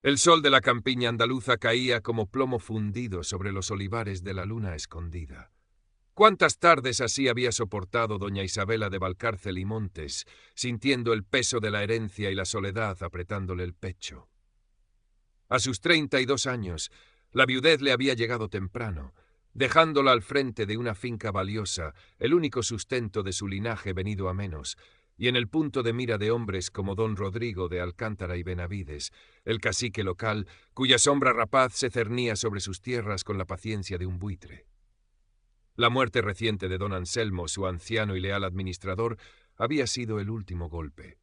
El sol de la campiña andaluza caía como plomo fundido sobre los olivares de la luna escondida. ¿Cuántas tardes así había soportado doña Isabela de Valcárcel y Montes, sintiendo el peso de la herencia y la soledad apretándole el pecho? A sus 32 años, la viudez le había llegado temprano, dejándola al frente de una finca valiosa, el único sustento de su linaje venido a menos, y en el punto de mira de hombres como don Rodrigo de Alcántara y Benavides, el cacique local, cuya sombra rapaz se cernía sobre sus tierras con la paciencia de un buitre. La muerte reciente de don Anselmo, su anciano y leal administrador, había sido el último golpe.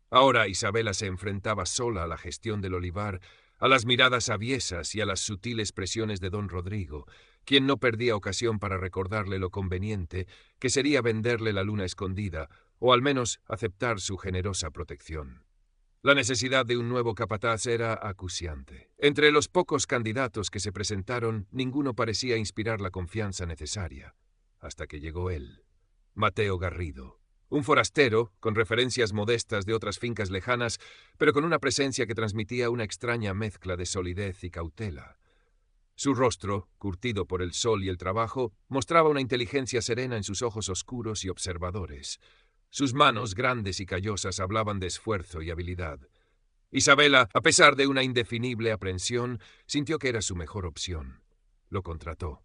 Ahora Isabela se enfrentaba sola a la gestión del olivar, a las miradas aviesas y a las sutiles presiones de don Rodrigo, quien no perdía ocasión para recordarle lo conveniente que sería venderle la luna escondida, o al menos aceptar su generosa protección. La necesidad de un nuevo capataz era acuciante. Entre los pocos candidatos que se presentaron, ninguno parecía inspirar la confianza necesaria, hasta que llegó él, Mateo Garrido. Un forastero, con referencias modestas de otras fincas lejanas, pero con una presencia que transmitía una extraña mezcla de solidez y cautela. Su rostro, curtido por el sol y el trabajo, mostraba una inteligencia serena en sus ojos oscuros y observadores. Sus manos, grandes y callosas, hablaban de esfuerzo y habilidad. Isabela, a pesar de una indefinible aprensión, sintió que era su mejor opción. Lo contrató.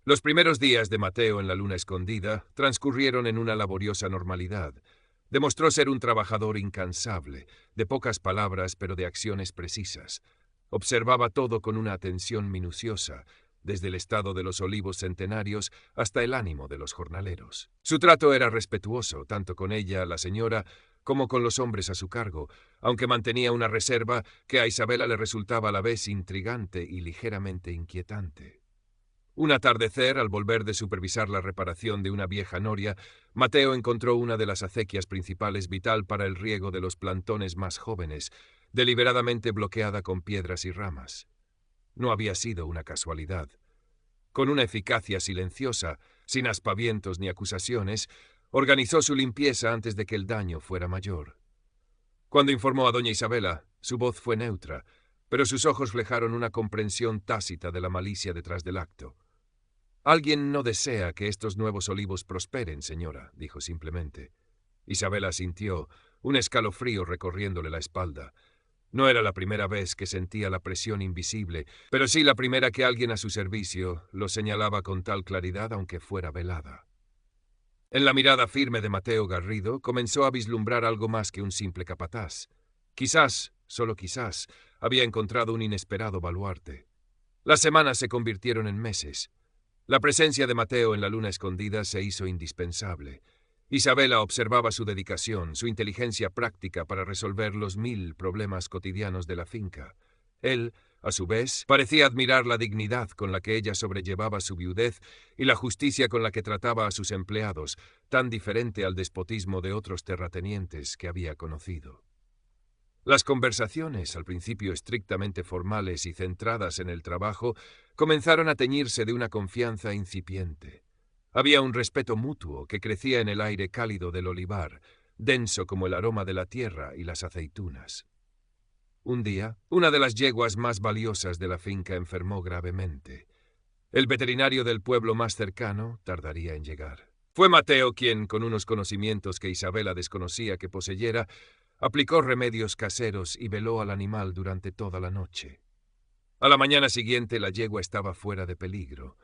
Los primeros días de Mateo en la luna escondida transcurrieron en una laboriosa normalidad. Demostró ser un trabajador incansable, de pocas palabras pero de acciones precisas. Observaba todo con una atención minuciosa, desde el estado de los olivos centenarios hasta el ánimo de los jornaleros. Su trato era respetuoso, tanto con ella, la señora, como con los hombres a su cargo, aunque mantenía una reserva que a Isabela le resultaba a la vez intrigante y ligeramente inquietante. Un atardecer, al volver de supervisar la reparación de una vieja noria, Mateo encontró una de las acequias principales vital para el riego de los plantones más jóvenes, deliberadamente bloqueada con piedras y ramas. No había sido una casualidad. Con una eficacia silenciosa, sin aspavientos ni acusaciones, organizó su limpieza antes de que el daño fuera mayor. Cuando informó a doña Isabela, su voz fue neutra, pero sus ojos reflejaron una comprensión tácita de la malicia detrás del acto. «Alguien no desea que estos nuevos olivos prosperen, señora», dijo simplemente. Isabela sintió, un escalofrío recorriéndole la espalda. No era la primera vez que sentía la presión invisible, pero sí la primera que alguien a su servicio lo señalaba con tal claridad aunque fuera velada. En la mirada firme de Mateo Garrido comenzó a vislumbrar algo más que un simple capataz. Quizás, solo quizás, había encontrado un inesperado baluarte. Las semanas se convirtieron en meses. La presencia de Mateo en la luna escondida se hizo indispensable. Isabela observaba su dedicación, su inteligencia práctica para resolver los 1000 problemas cotidianos de la finca. Él, a su vez, parecía admirar la dignidad con la que ella sobrellevaba su viudez y la justicia con la que trataba a sus empleados, tan diferente al despotismo de otros terratenientes que había conocido. Las conversaciones, al principio estrictamente formales y centradas en el trabajo, comenzaron a teñirse de una confianza incipiente. Había un respeto mutuo que crecía en el aire cálido del olivar, denso como el aroma de la tierra y las aceitunas. Un día, una de las yeguas más valiosas de la finca enfermó gravemente. El veterinario del pueblo más cercano tardaría en llegar. Fue Mateo quien, con unos conocimientos que Isabela desconocía que poseyera, aplicó remedios caseros y veló al animal durante toda la noche. A la mañana siguiente la yegua estaba fuera de peligro.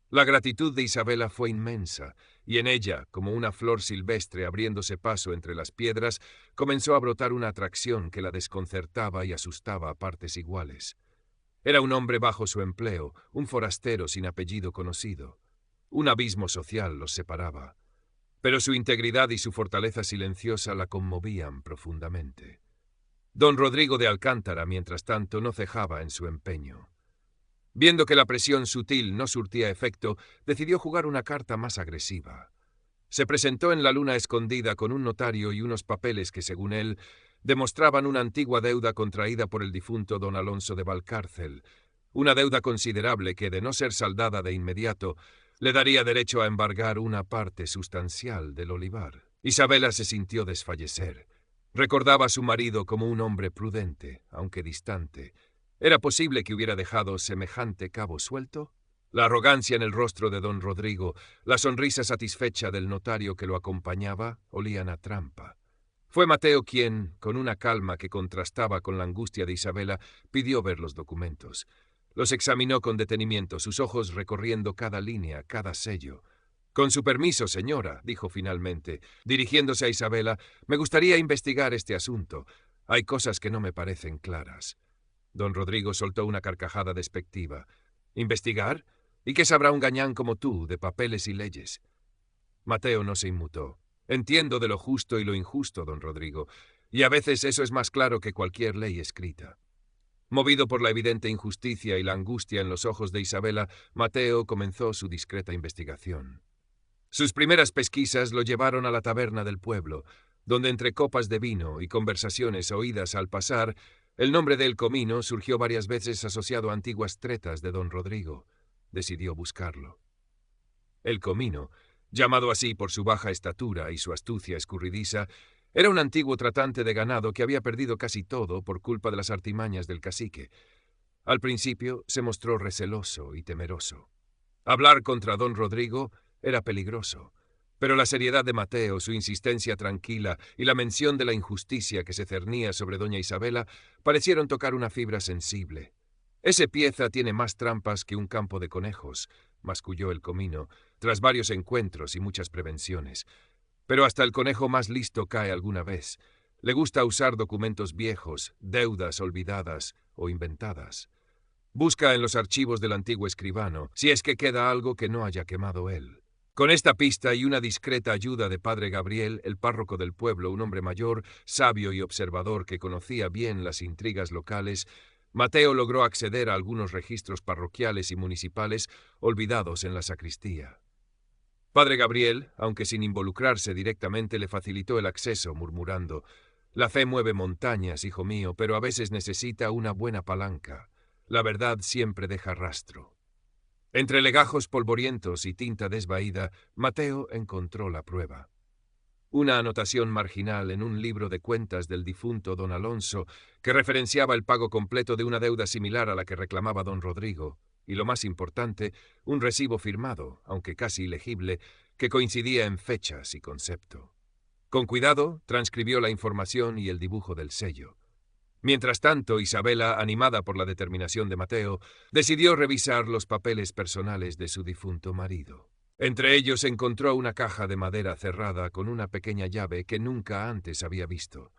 La gratitud de Isabela fue inmensa, y en ella, como una flor silvestre abriéndose paso entre las piedras, comenzó a brotar una atracción que la desconcertaba y asustaba a partes iguales. Era un hombre bajo su empleo, un forastero sin apellido conocido. Un abismo social los separaba, pero su integridad y su fortaleza silenciosa la conmovían profundamente. Don Rodrigo de Alcántara, mientras tanto, no cejaba en su empeño. Viendo que la presión sutil no surtía efecto, decidió jugar una carta más agresiva. Se presentó en la luna escondida con un notario y unos papeles que, según él, demostraban una antigua deuda contraída por el difunto don Alonso de Valcárcel, una deuda considerable que, de no ser saldada de inmediato, le daría derecho a embargar una parte sustancial del olivar. Isabela se sintió desfallecer. Recordaba a su marido como un hombre prudente, aunque distante. ¿Era posible que hubiera dejado semejante cabo suelto? La arrogancia en el rostro de don Rodrigo, la sonrisa satisfecha del notario que lo acompañaba, olían a trampa. Fue Mateo quien, con una calma que contrastaba con la angustia de Isabela, pidió ver los documentos. Los examinó con detenimiento, sus ojos recorriendo cada línea, cada sello. «Con su permiso, señora», dijo finalmente, dirigiéndose a Isabela, «me gustaría investigar este asunto. Hay cosas que no me parecen claras». Don Rodrigo soltó una carcajada despectiva. «¿Investigar? ¿Y qué sabrá un gañán como tú de papeles y leyes?» Mateo no se inmutó. «Entiendo de lo justo y lo injusto, don Rodrigo, y a veces eso es más claro que cualquier ley escrita». Movido por la evidente injusticia y la angustia en los ojos de Isabela, Mateo comenzó su discreta investigación. Sus primeras pesquisas lo llevaron a la taberna del pueblo, donde entre copas de vino y conversaciones oídas al pasar, el nombre de El Comino surgió varias veces asociado a antiguas tretas de don Rodrigo. Decidió buscarlo. El Comino, llamado así por su baja estatura y su astucia escurridiza, era un antiguo tratante de ganado que había perdido casi todo por culpa de las artimañas del cacique. Al principio se mostró receloso y temeroso. Hablar contra don Rodrigo era peligroso, pero la seriedad de Mateo, su insistencia tranquila y la mención de la injusticia que se cernía sobre doña Isabela parecieron tocar una fibra sensible. «Ese pieza tiene más trampas que un campo de conejos», masculló el Comino, tras varios encuentros y muchas prevenciones. «Pero hasta el conejo más listo cae alguna vez. Le gusta usar documentos viejos, deudas olvidadas o inventadas. Busca en los archivos del antiguo escribano, si es que queda algo que no haya quemado él». Con esta pista y una discreta ayuda de padre Gabriel, el párroco del pueblo, un hombre mayor, sabio y observador que conocía bien las intrigas locales, Mateo logró acceder a algunos registros parroquiales y municipales olvidados en la sacristía. Padre Gabriel, aunque sin involucrarse directamente, le facilitó el acceso, murmurando: «La fe mueve montañas, hijo mío, pero a veces necesita una buena palanca. La verdad siempre deja rastro». Entre legajos polvorientos y tinta desvaída, Mateo encontró la prueba. Una anotación marginal en un libro de cuentas del difunto don Alonso que referenciaba el pago completo de una deuda similar a la que reclamaba don Rodrigo, y lo más importante, un recibo firmado, aunque casi ilegible, que coincidía en fechas y concepto. Con cuidado, transcribió la información y el dibujo del sello. Mientras tanto, Isabela, animada por la determinación de Mateo, decidió revisar los papeles personales de su difunto marido. Entre ellos encontró una caja de madera cerrada con una pequeña llave que nunca antes había visto.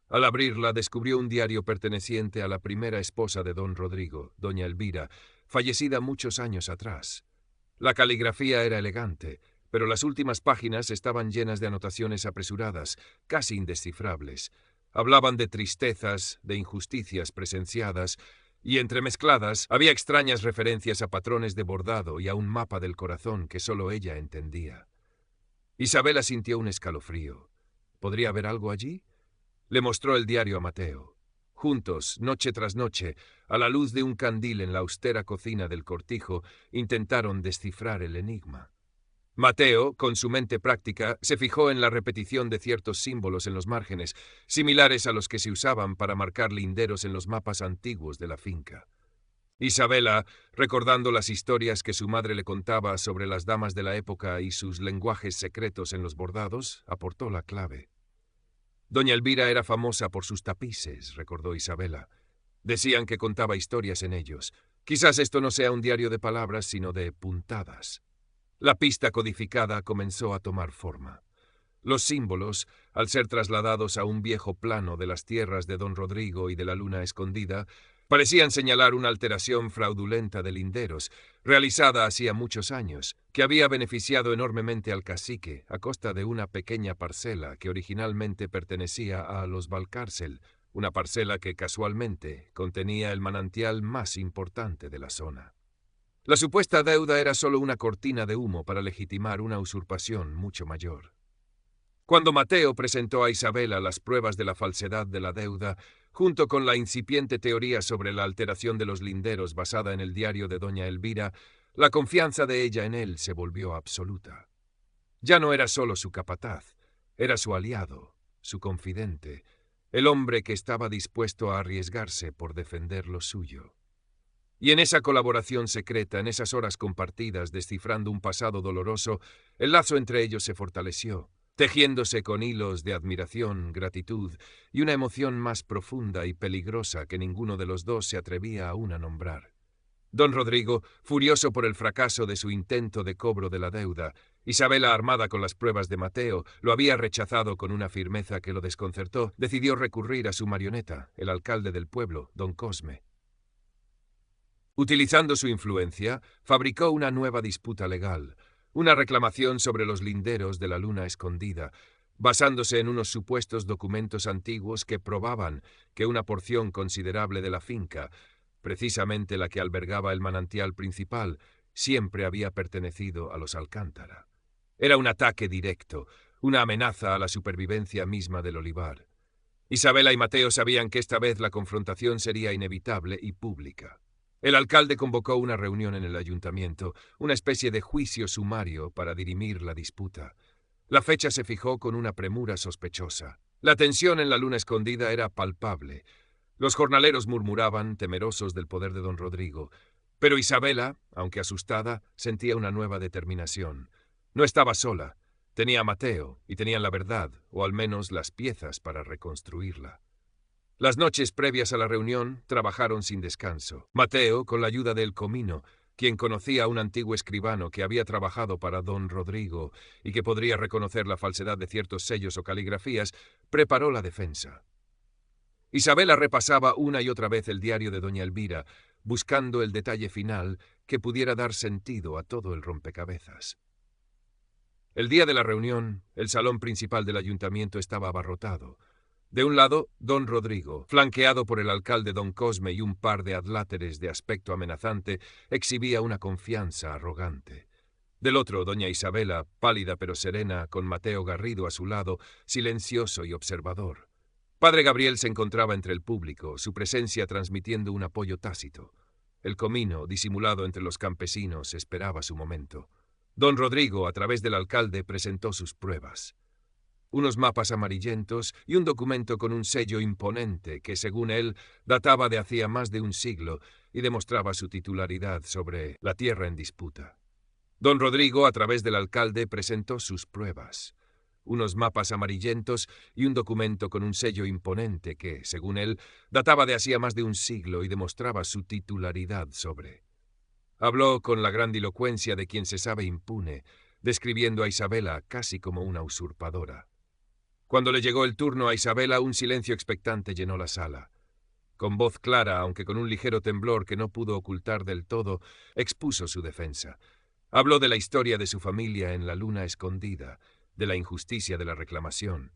Al abrirla descubrió un diario perteneciente a la primera esposa de don Rodrigo, doña Elvira, fallecida muchos años atrás. La caligrafía era elegante, pero las últimas páginas estaban llenas de anotaciones apresuradas, casi indescifrables. Hablaban de tristezas, de injusticias presenciadas, y entremezcladas había extrañas referencias a patrones de bordado y a un mapa del corazón que solo ella entendía. Isabela sintió un escalofrío. ¿Podría haber algo allí? Le mostró el diario a Mateo. Juntos, noche tras noche, a la luz de un candil en la austera cocina del cortijo, intentaron descifrar el enigma. Mateo, con su mente práctica, se fijó en la repetición de ciertos símbolos en los márgenes, similares a los que se usaban para marcar linderos en los mapas antiguos de la finca. Isabela, recordando las historias que su madre le contaba sobre las damas de la época y sus lenguajes secretos en los bordados, aportó la clave. Doña Elvira era famosa por sus tapices, recordó Isabela. Decían que contaba historias en ellos. Quizás esto no sea un diario de palabras, sino de puntadas. La pista codificada comenzó a tomar forma. Los símbolos, al ser trasladados a un viejo plano de las tierras de don Rodrigo y de la Luna Escondida, parecían señalar una alteración fraudulenta de linderos, realizada hacía muchos años, que había beneficiado enormemente al cacique a costa de una pequeña parcela que originalmente pertenecía a los Valcárcel, una parcela que casualmente contenía el manantial más importante de la zona. La supuesta deuda era solo una cortina de humo para legitimar una usurpación mucho mayor. Cuando Mateo presentó a Isabela las pruebas de la falsedad de la deuda, junto con la incipiente teoría sobre la alteración de los linderos basada en el diario de doña Elvira, la confianza de ella en él se volvió absoluta. Ya no era solo su capataz, era su aliado, su confidente, el hombre que estaba dispuesto a arriesgarse por defender lo suyo. Y en esa colaboración secreta, en esas horas compartidas, descifrando un pasado doloroso, el lazo entre ellos se fortaleció, tejiéndose con hilos de admiración, gratitud y una emoción más profunda y peligrosa que ninguno de los dos se atrevía aún a nombrar. Don Rodrigo, furioso por el fracaso de su intento de cobro de la deuda, Isabela, armada con las pruebas de Mateo, lo había rechazado con una firmeza que lo desconcertó, decidió recurrir a su marioneta, el alcalde del pueblo, don Cosme. Utilizando su influencia, fabricó una nueva disputa legal, una reclamación sobre los linderos de la Luna Escondida, basándose en unos supuestos documentos antiguos que probaban que una porción considerable de la finca, precisamente la que albergaba el manantial principal, siempre había pertenecido a los Alcántara. Era un ataque directo, una amenaza a la supervivencia misma del olivar. Isabela y Mateo sabían que esta vez la confrontación sería inevitable y pública. El alcalde convocó una reunión en el ayuntamiento, una especie de juicio sumario para dirimir la disputa. La fecha se fijó con una premura sospechosa. La tensión en la Luna Escondida era palpable. Los jornaleros murmuraban, temerosos del poder de don Rodrigo. Pero Isabela, aunque asustada, sentía una nueva determinación. No estaba sola. Tenía a Mateo, y tenían la verdad, o al menos las piezas para reconstruirla. Las noches previas a la reunión trabajaron sin descanso. Mateo, con la ayuda del Comino, quien conocía a un antiguo escribano que había trabajado para don Rodrigo y que podría reconocer la falsedad de ciertos sellos o caligrafías, preparó la defensa. Isabela repasaba una y otra vez el diario de doña Elvira, buscando el detalle final que pudiera dar sentido a todo el rompecabezas. El día de la reunión, el salón principal del ayuntamiento estaba abarrotado. De un lado, don Rodrigo, flanqueado por el alcalde don Cosme y un par de adláteres de aspecto amenazante, exhibía una confianza arrogante. Del otro, doña Isabela, pálida pero serena, con Mateo Garrido a su lado, silencioso y observador. Padre Gabriel se encontraba entre el público, su presencia transmitiendo un apoyo tácito. El Comino, disimulado entre los campesinos, esperaba su momento. Don Rodrigo, a través del alcalde, presentó sus pruebas. Unos mapas amarillentos y un documento con un sello imponente que, según él, databa de hacía más de un siglo y demostraba su titularidad sobre la tierra en disputa. Don Rodrigo, a través del alcalde, presentó sus pruebas. Unos mapas amarillentos y un documento con un sello imponente que, según él, databa de hacía más de un siglo y demostraba su titularidad sobre. Habló con la grandilocuencia de quien se sabe impune, describiendo a Isabela casi como una usurpadora. Cuando le llegó el turno a Isabela, un silencio expectante llenó la sala. Con voz clara, aunque con un ligero temblor que no pudo ocultar del todo, expuso su defensa. Habló de la historia de su familia en la Luna Escondida, de la injusticia de la reclamación.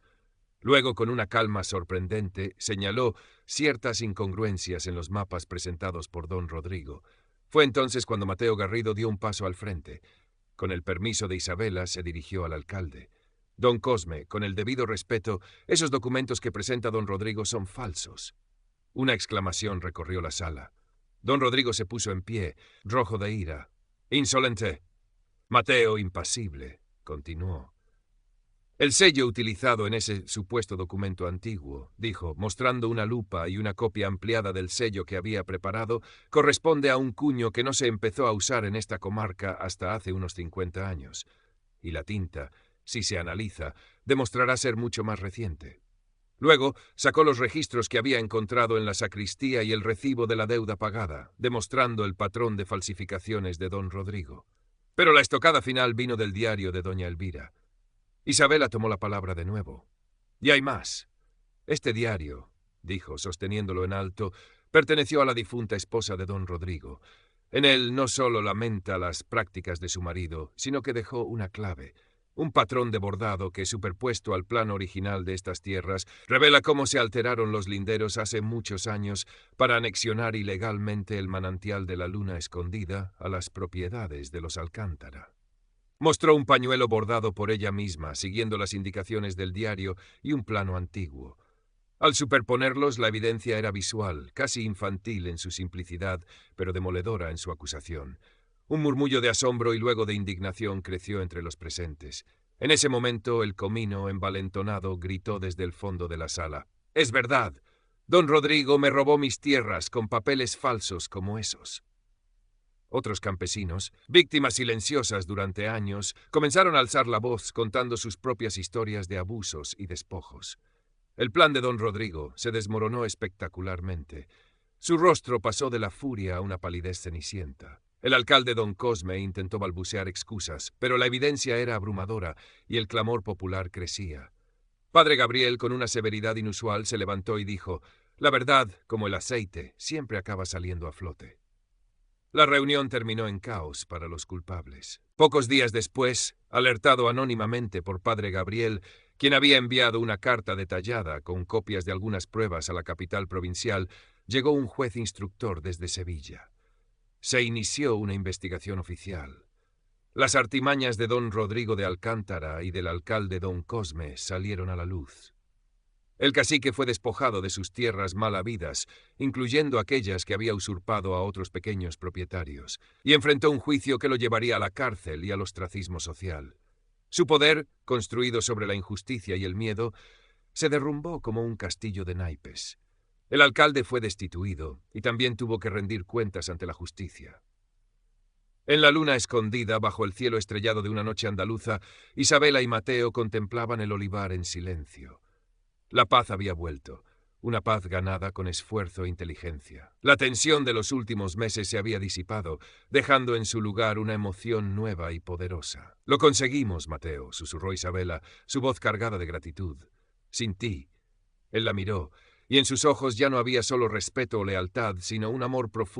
Luego, con una calma sorprendente, señaló ciertas incongruencias en los mapas presentados por don Rodrigo. Fue entonces cuando Mateo Garrido dio un paso al frente. Con el permiso de Isabela, se dirigió al alcalde. Don Cosme, con el debido respeto, esos documentos que presenta don Rodrigo son falsos. Una exclamación recorrió la sala. Don Rodrigo se puso en pie, rojo de ira. «¡Insolente!». Mateo, impasible, continuó. «El sello utilizado en ese supuesto documento antiguo», dijo, mostrando una lupa y una copia ampliada del sello que había preparado, «corresponde a un cuño que no se empezó a usar en esta comarca hasta hace unos 50 años. Y la tinta, si se analiza, demostrará ser mucho más reciente». Luego sacó los registros que había encontrado en la sacristía y el recibo de la deuda pagada, demostrando el patrón de falsificaciones de don Rodrigo. Pero la estocada final vino del diario de doña Elvira. Isabela tomó la palabra de nuevo. «Y hay más. Este diario», dijo, sosteniéndolo en alto, perteneció a la difunta esposa de don Rodrigo. En él no solo lamenta las prácticas de su marido, sino que dejó una clave, un patrón de bordado que, superpuesto al plano original de estas tierras, revela cómo se alteraron los linderos hace muchos años para anexionar ilegalmente el manantial de la Luna Escondida a las propiedades de los Alcántara. Mostró un pañuelo bordado por ella misma, siguiendo las indicaciones del diario, y un plano antiguo. Al superponerlos, la evidencia era visual, casi infantil en su simplicidad, pero demoledora en su acusación. Un murmullo de asombro y luego de indignación creció entre los presentes. En ese momento, el Comino, envalentonado, gritó desde el fondo de la sala: Es verdad. Don Rodrigo me robó mis tierras con papeles falsos como esos. Otros campesinos, víctimas silenciosas durante años, comenzaron a alzar la voz contando sus propias historias de abusos y despojos. El plan de don Rodrigo se desmoronó espectacularmente. Su rostro pasó de la furia a una palidez cenicienta. El alcalde don Cosme intentó balbucear excusas, pero la evidencia era abrumadora y el clamor popular crecía. Padre Gabriel, con una severidad inusual, se levantó y dijo: «La verdad, como el aceite, siempre acaba saliendo a flote». La reunión terminó en caos para los culpables. Pocos días después, alertado anónimamente por Padre Gabriel, quien había enviado una carta detallada con copias de algunas pruebas a la capital provincial, llegó un juez instructor desde Sevilla. Se inició una investigación oficial. Las artimañas de don Rodrigo de Alcántara y del alcalde don Cosme salieron a la luz. El cacique fue despojado de sus tierras mal habidas, incluyendo aquellas que había usurpado a otros pequeños propietarios, y enfrentó un juicio que lo llevaría a la cárcel y al ostracismo social. Su poder, construido sobre la injusticia y el miedo, se derrumbó como un castillo de naipes. El alcalde fue destituido y también tuvo que rendir cuentas ante la justicia. En la luna escondida, bajo el cielo estrellado de una noche andaluza, Isabela y Mateo contemplaban el olivar en silencio. La paz había vuelto, una paz ganada con esfuerzo e inteligencia. La tensión de los últimos meses se había disipado, dejando en su lugar una emoción nueva y poderosa. «Lo conseguimos, Mateo», susurró Isabela, su voz cargada de gratitud. «Sin ti». Él la miró, y en sus ojos ya no había solo respeto o lealtad, sino un amor profundo.